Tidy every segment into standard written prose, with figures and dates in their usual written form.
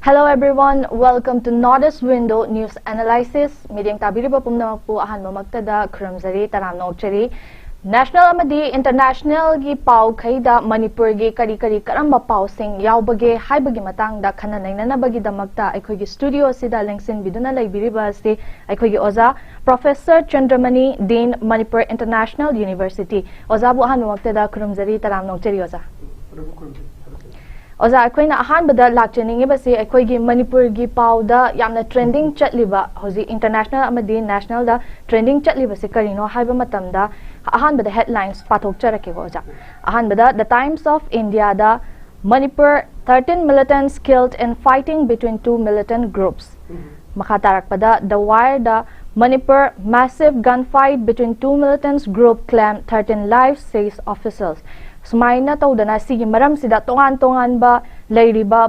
Hello everyone, welcome to Northeast Window News Analysis. Medium tabiriba pumnamakpu ahanba maktada khurumzari taram nokchari. National amadi international gi pau khaida Manipur gi kari karamba pau sing yaubage haibagi matangda khana nainanabagi damakta aikhogi studio sida lengsin biduna laibiriba ase aikhogi oza Professor CHANDRAMANI Dean Manipur International University. Oza bu ahanba maktada khurumzari taram nokchari oza. Oza akoina ahanbada lakchaningi basi akoigi Manipur gi pauda yamna trending chatliba hozi international amadi national da trending chatliba se karino haiba matamda ahanbada headlines pathok charake oza ahanbada the Times of India da Manipur 13 militants killed in fighting between two militant groups makatarakpada the Wire da Manipur massive gunfight between two militants group claimed 13 lives says officials. Sumaina tawdana sige maram sida tongan ba lairiba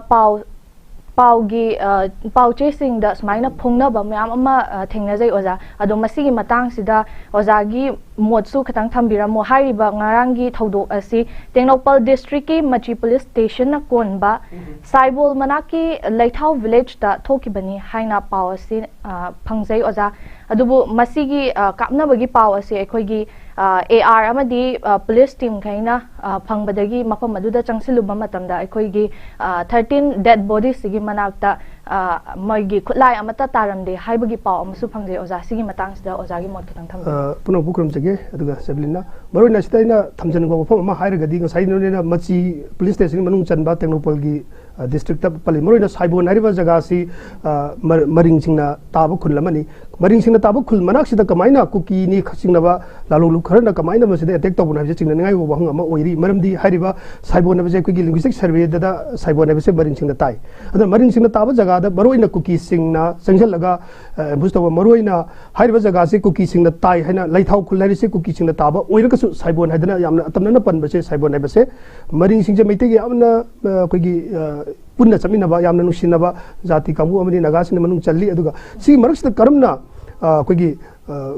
pau chasing da sumaina phungna ba myam ama thengna jai oza ado masigi matang sida ozagi modsu khatang thambira mo hairiba ngarangi thodok asi Tengnopal district ki Machi police station na konba Saibol manaki Laithau village da thokibani haina pau asi phangjai oza adubu masigi kapna bagi pau asi ekhoigi AR amadi police team kaina phangbadagi mafam aduda changsiluba matamda ekhoigi 13 dead bodies sigi manakta moigi khutlai amata taramde haibagi pau amsu phangje oza sigi matang sida ozagi mot khatang tham puno bukrum chege aduga chaplina maroi na sitaina thamjan go phom ma hairagadi ngai sainone Machi police station manung chanba Tengnopal gi district ta pali maroi na saibon hariba jaga si maring singna taba khullamani maring singna taba khul manak sida kamaina kuki ni khasingna ba lalu kharna kamaina masida attack tawbuna je chingna ngai bo hang ama oiri maramdi hariba saibon na je kuki linguistic survey da saibon na se maring singna tai ada maring singna taba jaga da maroi na kuki singna sangjal laga bustawa maroi na hariba jaga se kuki singna tai haina laithau khul hari se kuki singna taba oira kasu saibon haidana yamna atamna na pan base saibon na base maring singje meite gi amna kogi punna chaminaba yamna nusinaba jati kamu amani naga sing manung challi aduga si maraksta karamna kogi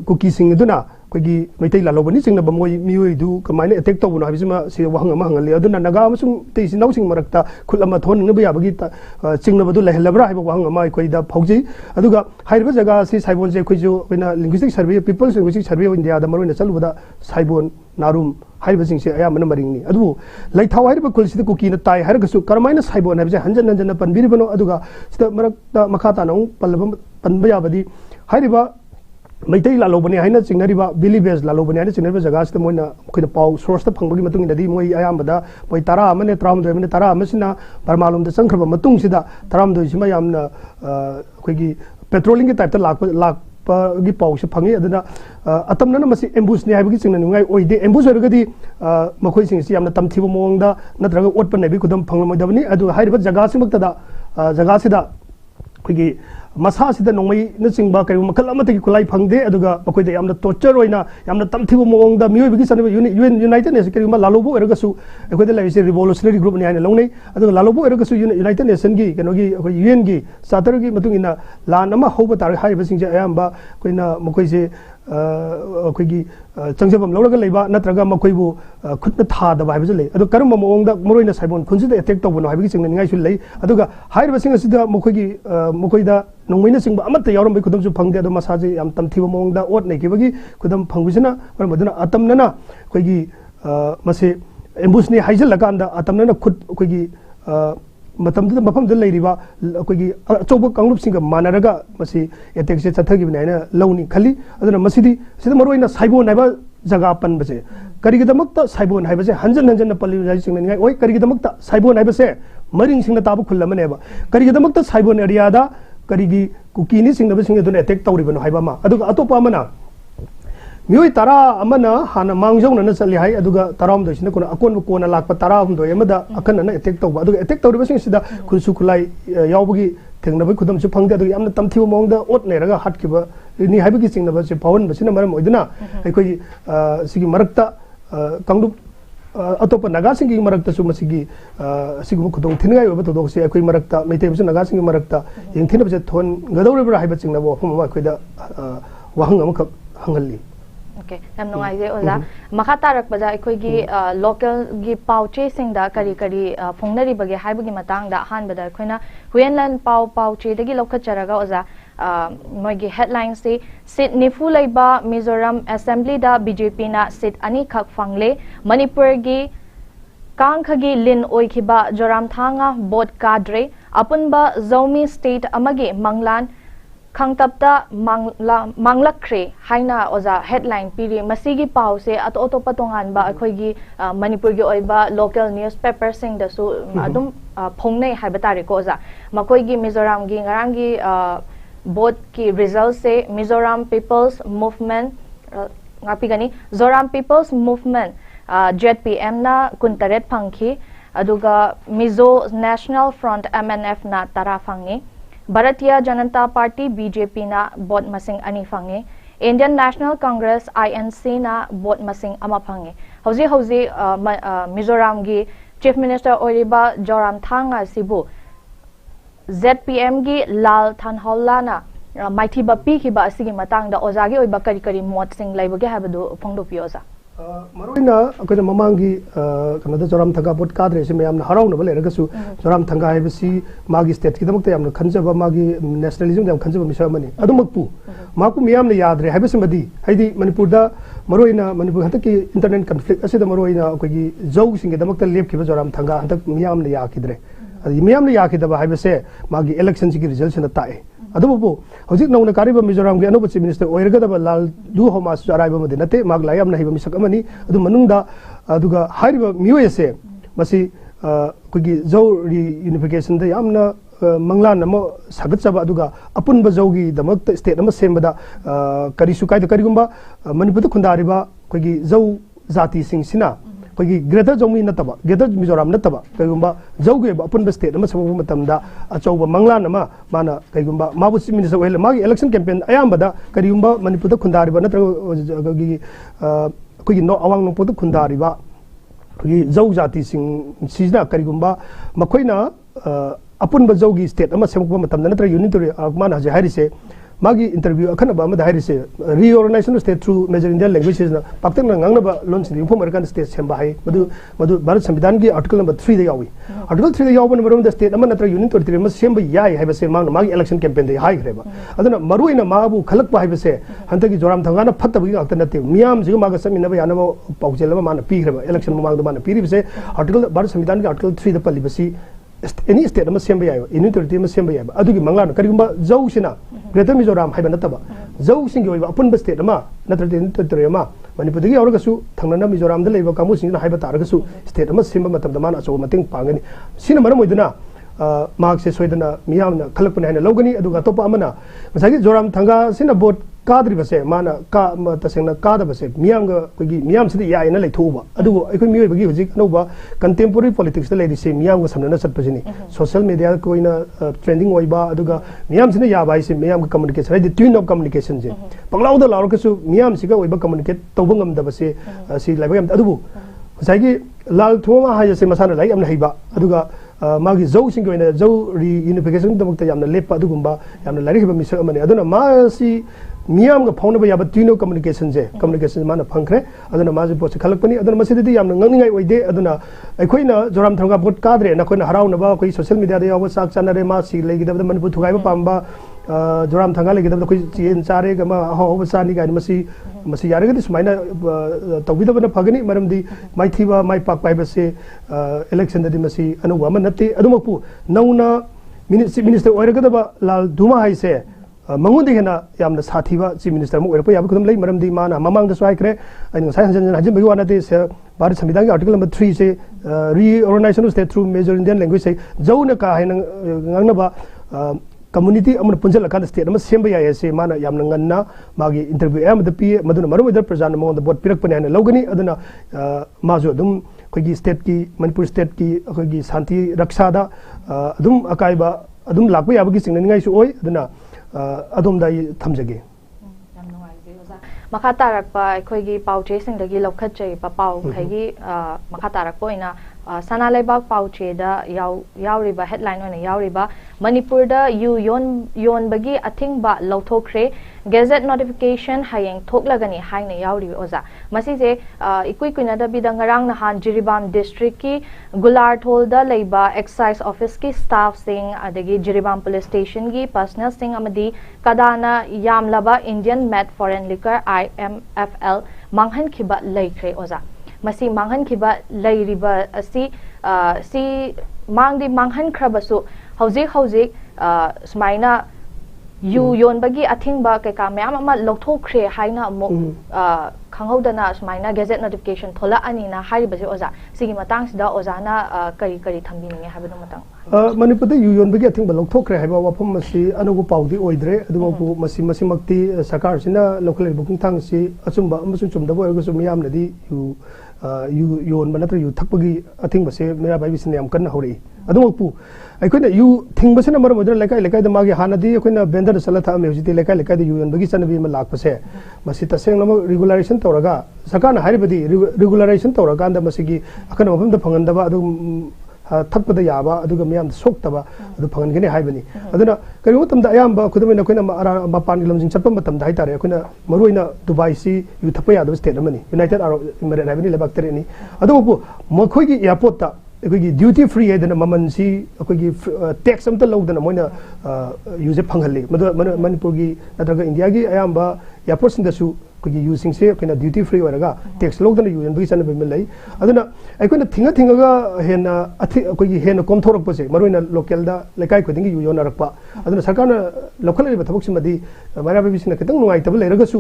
kuki sing aduna kogi meitai lalobani singna bamoi mioi du kamaina attack tawuna habisima si wahang ama hangali aduna naga amasung te sinau sing marakta khulama thon ningba yabagi chingna badu lehlabra haiba wahang ama koida phauji aduga haiba jaga si saibon je khoiju bina linguistic survey people's linguistic survey of India da marona chalubada saibon narum haiba sing se aya mana maringni adu laithau haiba kulsida kuki na tai hargasu karmaina saibon habje hanjan panbiribano aduga sida marakta makhata nau palbam panba yabadi haiba meitai lalobani haina chingnariba village lalobani haina chingnariba jaga sida moina khoina pau source ta phangbagi matung indadi moi ayambada moi tara amane tramdoi mane tara amasina barmalum da sangkhaba matung sida tramdoi sima yamna khoigi petrolling ki type ta lak gi pau se phangi aduna atamna na masi ambush ni haibagi chingna ngai oide ambush orgadi makhoi sing si yamna tamthiba mongda natraga otpa nabi kudam phanglamoidabani adu haiba jaga simakta da jaga sida khoigi masa sida nongmai na chingba kai makal amata ki kulai phangde aduga makoi da yamna torture oina yamna tamthiba mongda mioi bigi sanba United Nations kai ma lalobo ergasu ekoi da lai revolutionary group ni haina longnei aduga lalobo ergasu United Nations gi kenogi UN gi satar gi matung ina lan ama hoba tar haiba singje ayamba koina makoi se koigi changjabam lawraga leiba natraga makoibu khutna thada ba haibju lei adu karum mongda moroina saibon khunjida attack tawbno haibigi chingna ngai su lei aduga haiba sing asida makoigi makoida nongmaina singba amata yawram bai khudam su phangde adu masaje yam tamthiba mongda ot nei kibagi khudam phangwisina maduna atamnana koigi mase ambush ni haijal laganda atamnana khut koigi matamda mafamda leiriba koigi achoba kanglup singa manaraga masi attack se chathagi binaina launi khali aduna masidi sida maroina saibon haiba jaga pan base karigidamakta saibon haiba se hanjan palli jai singna ngai oi karigidamakta saibon haiba se maring singna tabu khullamane ba karigidamakta saibon area da karigi kukini singna ba singa duna attack tawribano haiba ma aduga atopa amana mioi tara amana hana mangjong na chali hai aduga taram do sina kuna akon ko na lakpa tara hum do yamada akan na attack tawba aduga attack tawriba sing sida khulsu khulai yawbagi thengna bai khudam su phangde aduga yamna tamthiba mongda ot neraga hatkiba ni haibagi singna ba se pawan basina maram oiduna aikoi sigi marakta kangdup atopa naga singi marakta su masigi sigu khudong thingai oba to dok se aikoi marakta meite bisu naga singi marakta yengthina ba se thon gadawre bra haiba chingna bo phum ma aikoida wahang am hangalli Okay, I'm no idea. Oza, makatarak baza ikogi local gi pau chasing da kari fongnari bagi haibagi matang da han bada koina huyenlan pau che dagi loka charaga oza moigi headline se sit nifu laiba Mizoram Assembly da BJP na sit ani khak fangle Manipur gi Kangkhagi lin oikiba Joram Thanga bot kadre apunba Zomi state amagi manglan Khangtapta manglakre haina oza headline piri masigi pause at auto patongan ba akoigi Manipur gi oiba local newspaper sing da su adum phongnei haibatari ko oza makoigi Mizoram gi ngarangi both ki results se Mizoram People's Movement ngapigani Zoram People's Movement ZPM na kuntaret phangki aduga Mizo National Front MNF na tara phangi Bharatiya Janata Party BJP na bot masing ani phangi Indian National Congress INC na bot masing ama phangi hauji Mizoram gi Chief Minister Oriba Joram Thanga sibu ZPM gi Lal Thanholla na maithi ba pi ki ba asigi matang da ozagi oi ba kari mot sing laibage habadu phongdo pioza Marina, aku dah memangi kerana Joram Thanga buat kadre sih, macam harau nak boleh, raga Joram Thanga itu si magi state kita mukti, macam kanca magi nationalism, macam kanca misalnya ni, adu makpu, maku miam ni yad re, habis semadi, hai Manipur dah Marina Manipur hantar ki internet konflik, asyik dah Marina aku ki jauh sih kita mukti lihat kita Joram Thanga hantar miam ni yad kidre, miam ni yad kita bah habis se magi election sih result sih natai. Adu bubu, hujik nauna kariba Mizoram ke anu Chief Minister oirga da lal du homa su arai ba made nate mag layam nahi ba misak amani adu manungda aduga hariba miwe se masi kugi zau reunification da yamna manglan namo sagat saba aduga apun ba zaugi damak state nama sembada kari sukai da karigumba Manipur da khundariba kugi zau zati sing sina kugi greater zomi nataba greater Mizoram nataba kaigumba zauge ba apun ba state nama sabu matamda achauba manglan nama mana kaigumba mabu Chief Minister oil magi election campaign ayambada karigumba Manipur da khundariba natra kugi no awang no podu khundariba kugi zau zati sing sina karigumba makoina apun ba zaugi state nama sabu matamda natra unitary mana je harise magi interview akan apa amada harise reorganization state through major Indian languages na paktan na ngangna ba launch ni upom American state semba hai madu Bharat Samvidhan ki article number 3 da yawi article 3 da yawi na marum da state amana tra unit tor tri ma semba yai hai ba se mang magi election campaign da hai greba aduna maru ina mabu khalak ba hai ba se hanta ki Joram Thanga na phatta bi akta nate miyam ji ma ga samina ba yana ba paujel ba mana pi greba election ma mang da mana pi ri se article Bharat Samvidhan ki article 3 da pali ba si any state nama semba yai unit tor tri ma semba yai adu ki mangla kari gumba zau sina Greater Mizoram hai ba nataba zau singi oi ba apun ba state ama natra tin tor ma Manipur gi aur ga su thangna Mizoram da leiba kamu sing hai ba tar ga su state ama semba matam da man aso mating pangani sina maram oiduna mark se soidana miyam na khalak pun haina logani adu ga topa amana masagi Joram Thanga sina bot kadri base mana ka tasengna kada base miyam ga kogi miyam sidi ya ina lai thoba adu ai koi mioi bagi hojik no ba contemporary politics da lai se miyam ga samna sat pasini social media ko ina trending oi ba adu ga miyam sina ya bai se miyam ga communication ai the tune of communication je panglau da laur ka su miyam siga oi ba communicate tobangam da base si lai ba adu bu masagi lal thoma ha se masana lai amna haiba adu ga magi zau sing ko ina zau reunification da mukta yamna lepa adu gumba yamna lari ba misa amani aduna ma si miyam ga phone ba yaba tino communication je communication mana phangkhre aduna ma ji post khalak pani aduna masidi yamna ngangngai oide aduna aikoina Joram Thanga bot kadre na koina harau na ba koi social media da yawa sak chanare ma si legi da Manipur thugai ba pamba Joram Thanga legi da koi chen chare ga ma ho ba sani ga masi yare ga sumaina tawbi da bana phagani maram di mai thiba mai pak pai ba se election da di masi anu wa man nati adumapu nauna minister oirga da ba lal duma hai se mangun de hena yamna sathiba Chief Minister mo oirpa yab khudum lei maram di mana mamang da swai kre ai sai hanjan hajim bagi wana de se Bharat Samvidhan ki article number 3 se reorganization state through major Indian language se jauna ka haina ngangna ba community amna punjal kan state ama semba ya se mana yamna nganna magi interview am da pi maduna marum idar prajan mo da bot pirak pani na logani aduna majo dum kogi state ki Manipur state ki kogi santi raksha da adum akai ba adum lakba yabagi singna ngai su oi aduna adum dai thamjage makatarak pa aikoigi pau chasing dagi lokhat chai pa pau khaigi makatarak po ina sana leibak pauche da yauriba headline ona yauriba manipur da yu yon bagi athing ba lauthokre gazette notification hayeng thoklagani haina yauri oza masi je ikui kuina da bidang rang na han jiribam district ki gular thol da leiba excise office ki staff sing adagi jiribam police station ki personnel sing amadi kadana yamlaba indian met foreign liquor IMFL manghan khiba leikre oza masi manghan khiba leiriba asi si mangdi manghan khrabasu hojik smaina yu yon bagi athing ba ke ka myam ama lokthokre haina amok khanghodana smaina gazette notification thola ani na hariba se oza sigi matang sida ozana kari thambini habino matang manipur da yu yon bagi athing ba lokthokre haiba wafam masi anugo paudi oidre adubu masi makti sakar sina local booking thang si achumba amusun chumda bo ergo sum yam nadi yu yon banatra yu thakpagi athing ba se mera bai bisne yam kan hori adubu अखोना यू थिंगबसना मरम मदर लेकाय लेकाय the मागे हानादी अखोना बेंदर सला था मेजिति लेकाय लेकाय the UN बगी चनबी म लाखपसे मसि तसेंग नम रेगुलेशन तौरगा सरकार ना हारिबदी रेगुलेशन तौरगा अंद मसिगी अखना मफम द फंगंदबा अदु थपद याबा अदुगा मियाम सोक्तबा अदु फंगनगने हाइबनी अदुना करियो तमदा अयाम खुदमेना अखोना मपान लमजिंग चपम मतम दा हाइतारे अखोना मरुइना दुबई सी यू थप यादव स्टेट अमनी यूनाइटेड अरब इमिरेट हाइबनी लेबाक तरेनी अदुबु मखोइगी एयरपोर्ट ता अखोगी ड्यूटी फ्री है दना ममन सी अखोगी टैक्स अमता लौदना मोइना यूजे फंगहल्ली मणिपुर की नत्रगा इंडिया की अयाम्बा एयरपोर्ट सिंदसु अखोगी यूसिंग से अखोना ड्यूटी फ्री होरगा टैक्स लौदना यूजन बगी सन बिम लई अदना अखोना थिंगा हेना अखोगी हेना कोमथोरकपसे मरोइना लोकल दा लेकाय खोदिंगी यूयोन अरकपा अदना सरकारना लोकल लेबा थबकसिमदी मारा बेबिसिना खतंग नुंगाइतब लेरगसु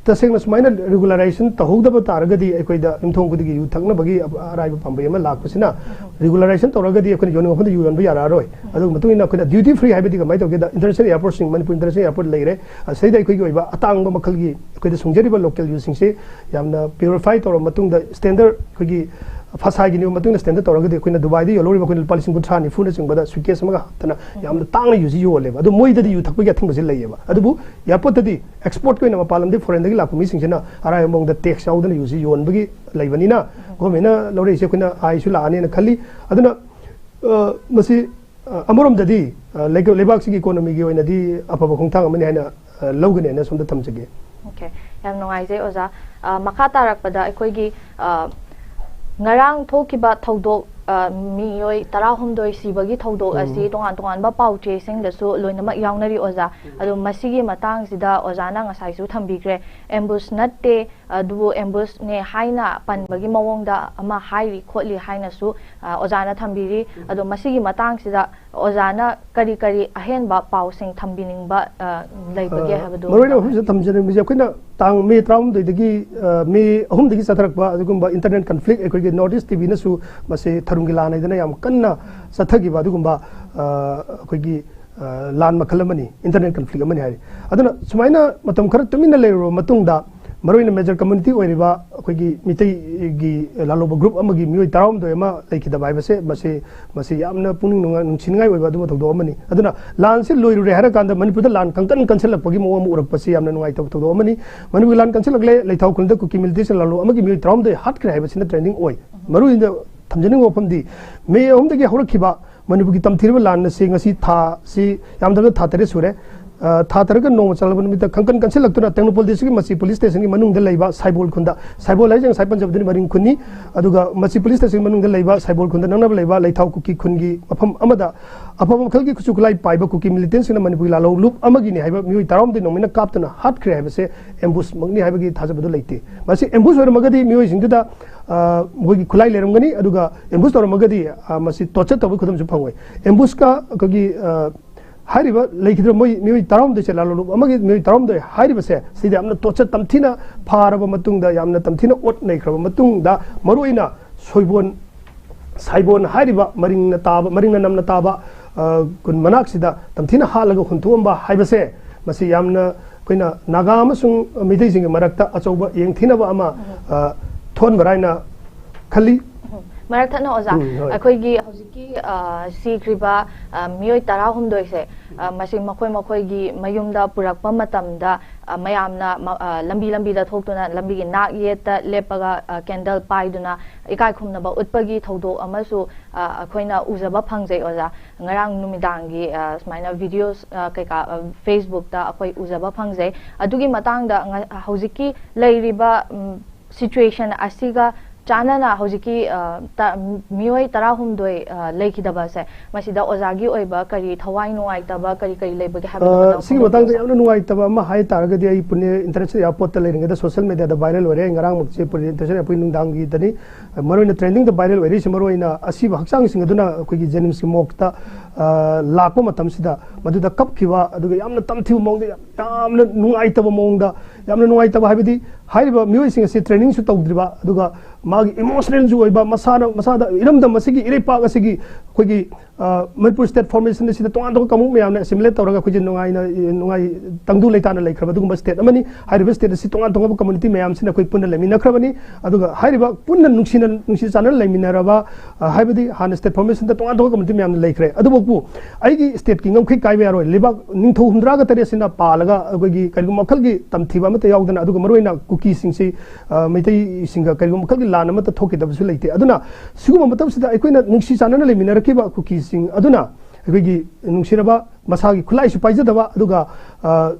तसेंगना सुमाइना रेगुलराइजेशन तहोदब तारगदी अखोइदा इमथोंग गुदिगी यू थंगना बगी अराइब पांबे अमा लाखपसिना रेगुलराइजेशन तौरगदी अखोना योन मफद यून बया रारोय अदु मतुइना अखोना ड्यूटी फ्री हाइबदी कमाइ तौगेदा इंटरनेशनल एयरपोर्ट सिंग मणिपुर इंटरनेशनल एयरपोर्ट लेरे सैदा अखोइगी ओइबा अतांगबा मखलगी अखोइदा सुंगजरिबा लोकल यूसिंग से यामना प्यूरिफाई तौर मतुंगदा स्टैंडर्ड अखोइगी फसागी नियो मतुंगदा स्टैंडर्ड तौरगदी अखोइना दुबई दि योलोरिबा अखोइना पालिसिंग गुथ्रा नि फुना चिंगबदा सुकेस मगा तना यामना तांगना यूजी योलेबा अदु मोइददी यू थकबगी अथिंग बसे लैयेबा अदुबु एयरपोर्ट दि एक्सपोर्ट कोइना मपालम दि फॉरेन दि लाकु मिसिंगसेना अराय मोंगदा टैक्स याउदना यूजी योनबगी लैबनिना गवर्नमेंट लौरेसे अखोइना आइसु लाने न खल्ली अदुना मसी अमरोमददी लेबाक्सिगी इकोनॉमी की ओइनादी अफबा खोंथांग अमनि हाइना लौगने न सोमदा थमजगे ओके याम नोंगाइजे ओजा मखा तारकपदा अखोइगी ngarang thokiba thodok miyoi tarahumdoi sibagi thodok asi tongan ba pauche sing da su loinama yaunari oza adu masigi matang sida ozana ngasai su thambigre ambush natte adu ambush ne haina panbagi mawongda ama hairi khotli haina su ozana thambiri adu masigi matang sida ozana kari ahen ba pau sing thambining ba leibage habadu maroi na hum thamjane mi jakina tang me traum degi me ahum degi satrak ba adugumba internet conflict ekoi notice tv na su mase tharungi lan idana yam kanna sathagi ba adugumba ekoi lan makalamani internet conflict amani hari aduna sumaina matam khara tumina leiro matungda मरोइन major community ओइरिबा अखोगी मितै गी लालोबा group अमगी मियोय Taram दो एमा लेखिदा बाइबसे मसे यामना पुनिंग नुंचिनगाय ओइबा दुमा थौदो अमनी अदुना लान से लोइरुरे हरा कांदा मणिपुर दा लान कंकन कंसलपगी मो अमु उरकपसे यामना नुंगाय थौदो अमनी मणिपुर लान कंसलगले लेथाव कुलदा कुकी मिलिटेशन लालो अमगी मियोय ताराम दो हाट क्रे हाइबसिना ट्रेनिंग ओइ मरुइन थमजनिंग ओफमदी मे ओमदगी हौरखिबा मणिपुर की तमथिरबा लान से ngasi था si यामदा था तरे सुरे था तरग नो चलब निमित खंकन कंसे लगतुना टेक्नोपोल डिस्ट्रिक्ट मसी पुलिस स्टेशन की मनुंग लैबा साइबोल खुंदा साइबोल है जंग साइपन जबदनि मरिंग खुनी अदुगा मसी पुलिस स्टेशन मनुंग लैबा साइबोल खुंदा नंगनब लैबा लैथाव कुकी खुनगी मफम अमदा अफम खलगी कुचुकुलाई पाइबा कुकी मिलिटेंट्स न मणिपुर लालो लुप अमगी नि हाइबा मियोय ताराम दि नोमिना कापतना हाट क्रे हाइबसे एम्बुश मंगनी हाइबगी थाजबदु लैते मसी एम्बुश ओर मगदी मियोय सिंगदा मोगी खुलाई लेरमगनी अदुगा एम्बुश ओर मगदी मसी टॉर्चर तब खुदम जु फंगोय एम्बुश का कगी हारिबा लेखिद्र मियोय ताराम दे लालो अमगी मियोय ताराम दे हारिबसे सिदे यामना टॉर्चर तमथिना फारबा मतुंगदा यामना तमथिना ओट नैख्रबा मतुंगदा मरोइना सोइबोन साइबोन हारिबा मरिंगना नमना ताबा कुन मनाक्सिदा तमथिना हालगा खुनथुंबा हाइबसे मसी यामना कोइना नागा अमसुंग मिदैसिंग मरक्ता अचौबा येंगथिनबा अमा थोन बराइना खली Marak thana oza akhoi gi hojiki sikriba mioi tara humdoi se masing makhoi gi mayumda purakpa matamda mayamna lambi da thoktuna lambi gi nak yeta lepaga candle paiduna ikai khumna ba utpagi thodo amasu akhoina uzaba phangjai oza ngarang numidangi smaina videos kaika Facebook ta akhoi uzaba phangjai adugi matangda hojiki leiriba situation asiga Chanana hojiki mioi tara humdoi leikidaba se masida ozagi oiba kari thawai nuai taba kari leiba ge habita sing matang yamna nuai taba ma hai taragadi ai pune international airport ta leiringa da social media da viral ore ngarang mukse pune international airport nungdang gi dani maroina trending da viral ore se maroina asi haksang sing aduna koi gi jenim sim mokta lakpa matam sida maduda kap khiwa aduga yamna tamthiu mongda yamna nuai taba mongda yamna nuai taba habidi haiba mioi sing se training su tawdriba aduga magi emotional ju oiba masada iramda masigi irepa gasigi koigi manipur state formation sida tongan to kamu me amna simulate tawraga koigi nungai tangdu leitana leikhra dugum state amani haiba state si tongan tonga community me am sina koi punna lemina khrabani aduga haiba punna nungsi channel lemina raba haibadi han state formation da tongan tonga community me am leikhre adubu aigi state king ngam kai be roi lebak ningtho humdra ga tare sina palaga koigi karigu makhal gi tamthiba mata yaudana aduga maroina cookie singsi meitai singa karigu makhal gi lana mata thoki dabsu leite aduna siguma matam sida aikoina nungsi channel lemina rakiba cookie sing aduna aikoigi nungsiraba masagi khulai su paijadaba aduga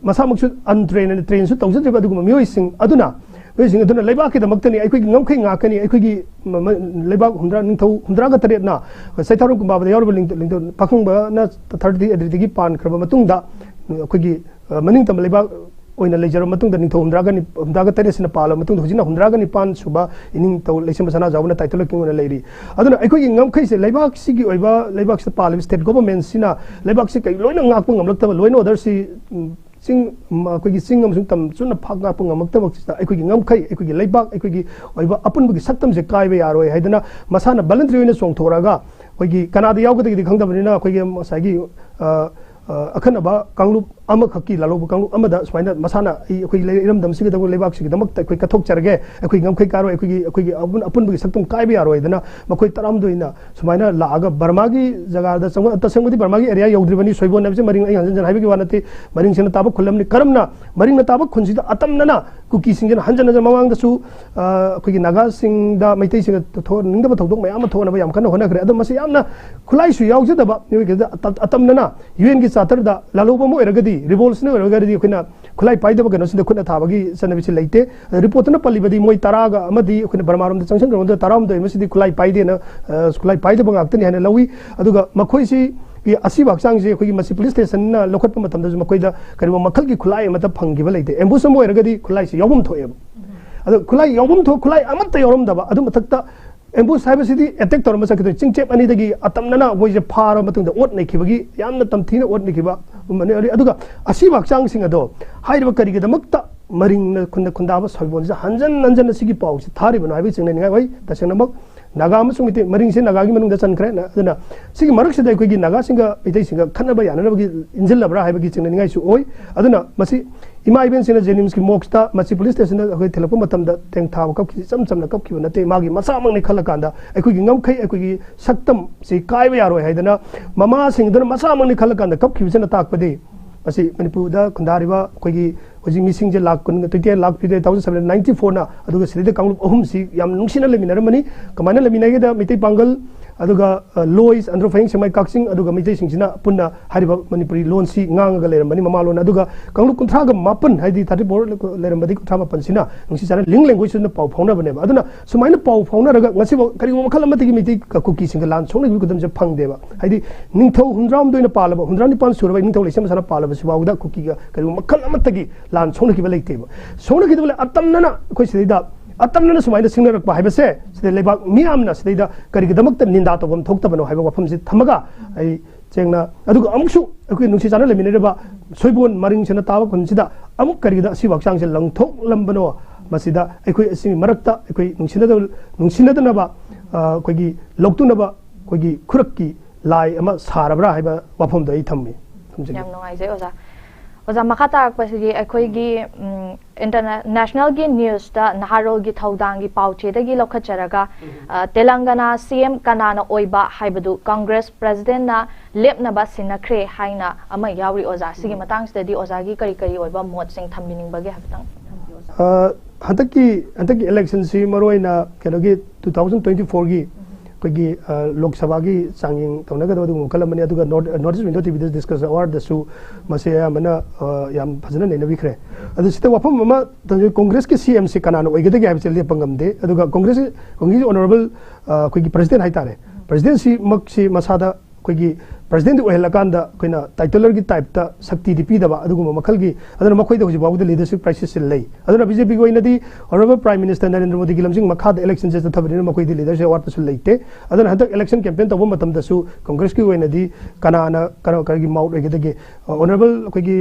masamuksu untrained and trained su tawjadriba aduga mioi sing aduna sing aduna leibak ki damaktani aikoigi ngamkhai ngakani aikoigi leibak hundra ningthau hundra ga tare na saitharu kumba ba yaurba ling pakhungba na 30 adrigi pan khraba matungda aikoigi maning tam leibak oina lejar matung da ningthau humdra ga tare sina pala matung hojina hundra ga nipan suba ining taw leisam sana jawna title king ona leiri aduna aikoigi ngamkhai se leibak sigi oiba leibak se pala state government sina leibak se kai loina ngakpu ngamlakta loina other si sing aikoigi singam sung tam chuna phagna pu ngamakta bakta aikoigi ngamkhai aikoigi leibak aikoigi oiba apun bugi saktam se kai be yaroi haidana masana voluntary oina songthoraga aikoigi kanada yawgadi khangdabnina aikoigi masagi akhanaba kanglup ama khaki lalobu kanglup amada smaina masana akhoi leiram dam sigi dago lebak sigi damak akhoi kathok charge akhoi ngamkhai karo akhoi apun bugi saktum kai be yaroi dana makhoi taram doina smaina laaga burma gi jaga da tasangudi burma gi area yogdribani soibon nabse maring ai hanjan haibi gi wanati maring sena taba khulamni karamna maring na taba khunjida atamnana kuki singjan hanjan mamang da su akhoi naga sing da maitai sing thor ningda thodok mayam thona ba yam kana hona kre adam masi yamna khulai su yaujada ni ge atamnana un gi chatar da laloba mo eragadi revolution eragadi khina khulai paidaba gano sinda khuna thabagi sanabi leite report na palibadi moi taraga amadi khuna barmarum da changsang ro da taram da masidi khulai paide na khulai paidaba ngaktani hana lawi aduga makhoi si asi baksang je khoi masi police station na lokhat pa matam da makhoi da kariba makhal gi khulai mata phangiba leite embusam mo eragadi khulai si yawum thoeba adu khulai yawum tho khulai amatta yorom daba adu mathakta embus haibasidi attack tor masa kitu chingchep ani dagi atamnana boise phara matungda ot naikibagi yamna tamthina ot nikiba mane ari aduga asi baksang sing ado haiba karigi damakta maring na khundaba soibon ja hanjan sigi pau si thari bana habi chingna ningai bai tasena mak naga amasung mite maring se naga gi manung da chankre na aduna sigi marak se dai koi gi naga singa itei singa khanaba yana bagi injil labra haiba gi chingna ningai su oi aduna masi ima even sina jenims ki moksta masi police station da hoi thelapu matam da teng thaw kap ki cham na kap ki na te magi masa mang ni khala kanda ekoi gi ngamkhai ekoi gi saktam si kai ba yaroi haidana mama sing dana masa mang ni khala kanda kap ki sina takpade asi manipur da kundariba koi gi hoji missing je lakh kun 20 lakh pide 1794 na aduga sida kanglup ahum si yam nungsina lemina mani kamana lemina ge da mitai pangal aduga lois andro fahing semai kaksing aduga mitai singsina punna hariba manipuri loan si ngangaga leramani mama loan aduga kanglup kunthra ga mapan haidi 34 leramadi kunthra mapan sina nungsi sara ling language na pau phauna bane aduna sumaina pau phauna raga ngasi kari makhala amati mitai ka kuki singa lan songna gi kudam je phang deba haidi ningthau hundram doina palaba hundram ni pan surba ningthau lesam sara palaba siwauda kuki ga kari makhala amati lan songna gi balaiteba songna gi dole atamnana koi sida atamnana sumaina singna rakpa haibase sida lebak miamna sida kari damakta ninda to bam thokta bano haiba wafam si thamaga ai chengna aduga amuksu akui nungsi chana lemineba soibon maring chana tawa konsida amuk kari da si waksang se langthok lambano masida akui asing marakta akui nungsina da naba koi gi loktu naba koi gi khurak ki lai ama sarabra haiba wafam da i thammi yam nongai je oza oza makha tarakpasigi akhoi international gi news ta naharol gi thodang gi pauche da gi lokhacharaga telangana cm kanana oiba haibadu congress president na lepna ba sinakre haina ama yauri oza sigi matang stadi oza gi kari kari oiba mot sing thambining bage habtang hantaki election si maroina kenogi 2024 gi kogi lok sabha gi changing tawnaga do kalamani aduga notice window tv discuss award da su masaya mana yam phajana nei nabi khre adu sita wafam mama congress ki cmc kanana oigede gi habse le pangamde aduga congress honorable kogi president haitare presidency maksi masada kogi president ohelakanda koina titular gi type ta sakti dipi daba aduguma makhal gi aduna makhoi da hoji babu leadership crisis se lei aduna bjp gi oina di honorable prime minister narendra modi gi lamjing makha da election se thabri makhoi di leadership award su leite aduna hadak election campaign tabu matam da su congress gi oina di kana gi maut gi de honorable kogi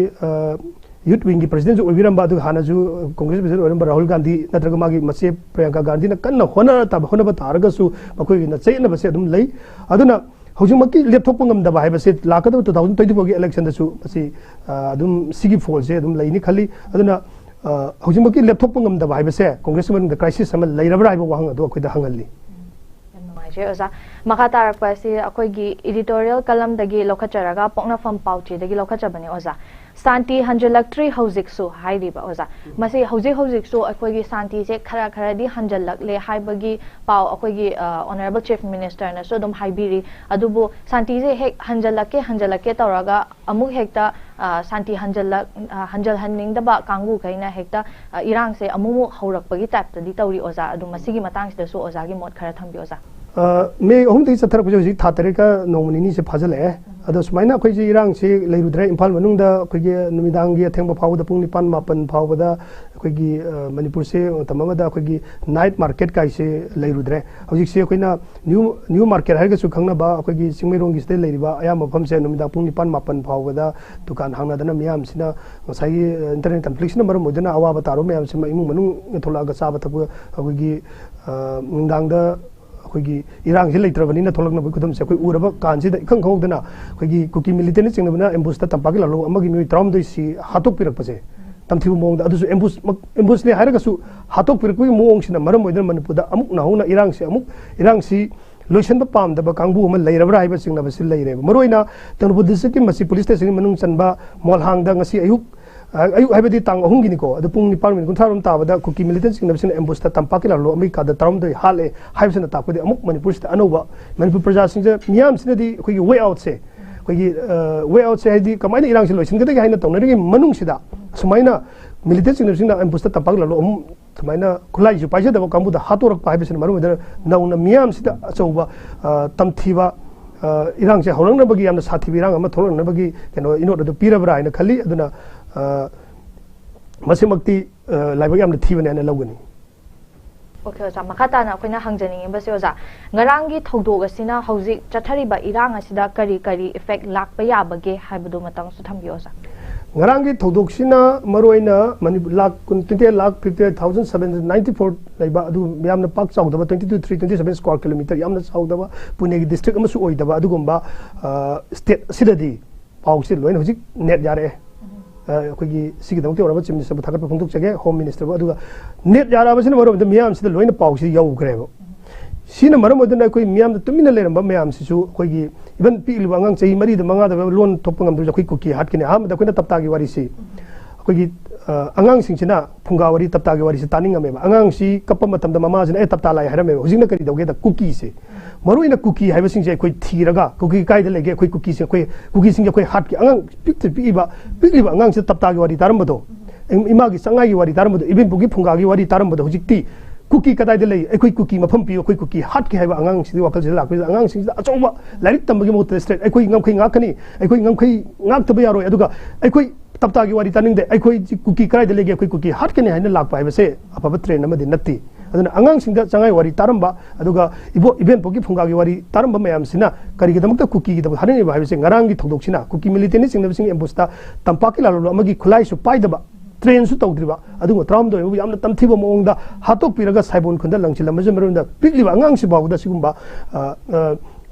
youth wing gi president jo obiram ba du hana ju congress president obiram rahul gandhi natraga magi mache priyanka gandhi na kanna hona ba targa su makhoi gi na chaina ba se adum lei aduna hojimaki laptop ngam da bai base lakada 2024 gi election da su masi adum sigi fall se adum laini khali aduna hojimaki laptop ngam da bai base congressman the crisis sama lairabra ai ba wang ado khoi da hangalli oza makha tarakpa si akoi gi editorial kalam dagi lokhacharaga pokna fam pauche dagi lokhachabani oza santi hanjalaktri hojik su hairiba oza masi hojik su akoi gi santi se khara di hanjalak le haibagi pau akoi gi honorable chief minister na so dum haibiri adubu santi se hek hanjalake tawraga amuk hekta santi hanjal hanning da ba kangu kaina hekta irang se amumu haurakpagi type ta di tawri oza adu masigi matang sida su oza gi mot khara thambi oza मे हम दी सथर को जी थातरे का नोमनी से फाजले अदो सुमाइना कोई जी इरांग से लेरुद्रे इम्फाल मनुंग दा कोई गे नुमिदांग गे थेंग फाव दा पुंग निपान मापन फाव दा कोई गी मणिपुर से तमाम दा कोई गी नाइट मार्केट का से लेरुद्रे हजिक से कोई ना न्यू मार्केट हर के सु खंगना बा कोई गी सिंगमेरोंग गी से लेरिबा आया मफम से नुमिदा पुंग निपान मापन फाव दा दुकान हांगना दना मियाम सिना साई इंटरनेट कन्फ्लिक्शन नंबर मोजना अवा बतारो मियाम से इमु मनुंग थोला गा साब तब कोई गी मुंदांग दा कोई इरांग से लेत्रबनी ना थोलक नबो कुदम से कोई उरब कान से इखंग खौदना कोई कुकी मिलिटेंट सिंगना एम्बुस ता तंपाकी लालो अमगी मी त्राम दो सी हातोक पिरक पसे तमथि मोंग अदुसु एम्बुस ने हारगसु हातोक पिरक कोई मोंग सिना मरम मोइदन मनपुदा अमुक नाहुना इरांग सी लोशन पाम दब कांगबु अम लेरबरा हाइबा सिंगना बसि लेरे मरोइना तनबु दिसकी मसी पुलिस स्टेशन मनुंग चनबा मोलहांग दा ngasi ayuk haibadi tang ahung gini ko adu pung nipal min kuntharum tabada kuki militant sing nabsin ambush ta tampaki la lo ami ka da tarum doi hale haibsina ta kodi amuk manipur sta anoba manipur praja sing je miyam sina di koi way out se hadi kamaina irang silo sing gada haina tong nari manung sida sumaina militant sing nabsin ambush ta tampaki la lo sumaina khulai ju paisa da kambu da hatorak pa haibsina maru da nauna miyam sida achauba tamthiba irang se horang na bagi yamna sathi birang ama tholong na bagi keno ino da pirabra haina khali aduna मसिमक्ति लाइबग याम थीबने ना लौगनी okay ओजा मखाता ना अखोइना हंगजनिंग बसे ओजा ngaraंगी थौदोग असिना हौजिक चथरिबा इरांग असिदा करी effect Lakpa याबगे हाइबदो Matang सु थंबि ओजा ngaraंगी थौदोगसिना मरोइना मणिपुर लाख 20 लाख 50794 लाइबा अदु यामना पाक चाउदबा 22,327 स्क्वायर किलोमीटर यामना चाउदबा पुणे की डिस्ट्रिक्ट अमसु ओइदबा अदुगुंबा स्टेट सिददी पाउसी लोइन हौजिक नेट यारे अखोगी सिगिदमते ओरबा चिफ मिनिस्टर थागत फोंदोक चगे होम मिनिस्टर अदुगा नेट याराबसिना मरम मियाम सिदा लोइन पाउसी यौग्रेबो सिना मरम अदुना कोई मियाम तुमिना लेरम मियाम सिसु अखोगी इवन पिलिबा अंगांग चही मरी मंगा दा लोन थोपंगम दु अखोई कुकी हाटकिने हाम दा कोइना तप्तागी वारी सि अखोगी अंगांग सिंगसिना फुंगा वारी तप्तागी वारी सि तानिंगमेबा अंगांग सि कप्पा मतम दा ममाजिना ए तप्ता लाई हरमेबा हुजिंगना करी दौगे दा कुकी से मरुइना कुकी हाइबा सिंग से कोई थीरगा कुकी काइदा लेगे कोई कुकी से कोई कुकी सिंग कोई हाट की अंगांग पिक्लिबा अंगांग से तप्तागी वारी तारमबदो इमा की संगाई वारी तारमबदो इबिन पुगी फुंगागी वारी तारमबदो हुजिकती कुकी कदाइदा ले कोई कुकी मफम पियो कोई कुकी हाट की हाइबा अंगांग सिदि वाकल से लाक अंगांग सिंग अचौबा लाइक तंबगी मोत स्ट्रेट कोई ngam khoi ngakani कोई ngam khoi ngak taba yaro aduga कोई तप्तागी वारी तानिंग दे कोई कुकी कदाइदा लेगे कोई कुकी हाट के ने हाइना लाक पाइबा से अफबा train नमदि नत्ती aduna angang singda changai wari taramba aduga ibo event poki phunga gi wari taramba mayam sina kari gi damakta kuki gi da harini ba se ngarang gi thodok sina kuki militeni singna sing embusta tampaki lalo amagi khulai su paidaba train su tawdriba aduga tram do yamna tamthiba moongda hatok piraga saibon khunda langchila majamarunda pikliba angang si bawda sigumba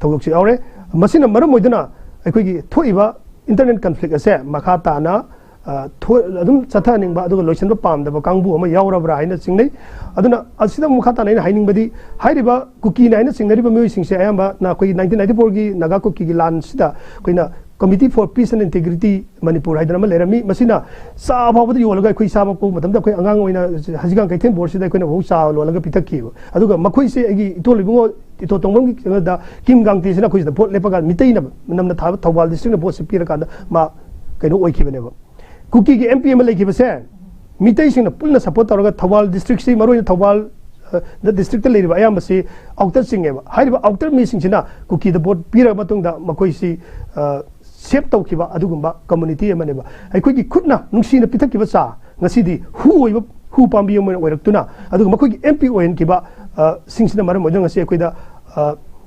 thodok si aure masina maram moidana akhoi gi thoiba internet conflict ase makha ta na adum chatha ning ba aduga loisan ba pam da ba kangbu ama yaura bra haina singnei aduna asida mukha ta naina haining badi hairiba kuki naina singnari ba mei singse ayamba na koi 1994 gi naga kuki gi lan sida koina Committee for Peace and Integrity Manipur haidana ma lerami masina sa bawda yolaga koi sa ba ko matam da koi angang oina hajigang kaithen board sida koina bo sa lolaga pitakki aduga makoi se agi itol libungo ito tongmong gi da kim gang ti sina koi da vote lepaga mitei na namna thawal district na vote se pira ka ma kaino oi khibane ba kuki gi MP ma leki base mitei sing na pulna support taraga thawal district si maroi thawal the district le riba ayam si outer sing eba haiba outer mi sing sina kuki the vote pira matung da makoi si sep tau kiba adugumba community amane ba aikoi gi khutna nungsi na pitak kiba sa ngasidi hu pambi mo oiraktuna adug makoi gi MP oen kiba singsina maram mo ngasi akoi da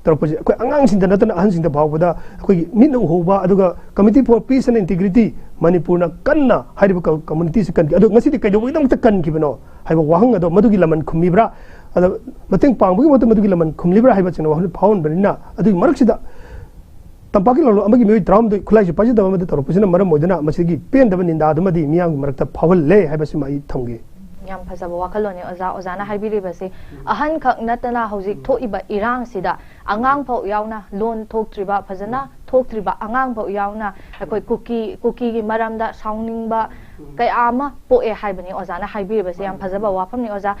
tarpoje akoi angang sin da natana ahan sin da bawda akoi gi minna hoba aduga Committee for Peace and Integrity Manipur na kanna haiba community se kan adug ngasidi kai do idam ta kan kibano haiba wahang ado madugi laman khumibra ada mateng pangbu mo madugi laman khumlibra haiba chena wahun phawon banina adug maraksida tampaki lo amagi me drum de khulai paji da ma de tor pusina maram modina masigi pen da ninda da madi miyang marakta phawal le haiba sima I thamge yam phajaba wakalone ozana haibiri base ahan khak natana hojik thoiba irang sida angang phau yauna lon thoktriba phajana thoktriba angang phau yauna akoi kuki gi maramda sounding ba kai ama po e haibani ozana haibiri base yam phajaba wafam ni oza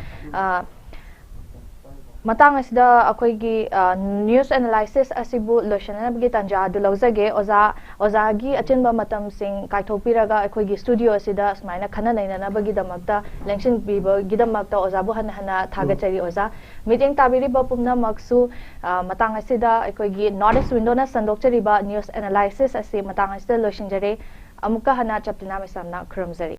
matang asida akoi gi news analysis asibu loshana gi tanja du lawzage oza gi achinba matam sing kaithopiraga akoi gi studio asida smaina khana naina bagi damakta lengsin biba gi damakta oza bu hana thagachari oza meeting tabiri ba pumna maksu matang asida akoi gi notice window na sandokchari ba news analysis asi matang asida loshinjare amuka hana chaplina mesamna khramjari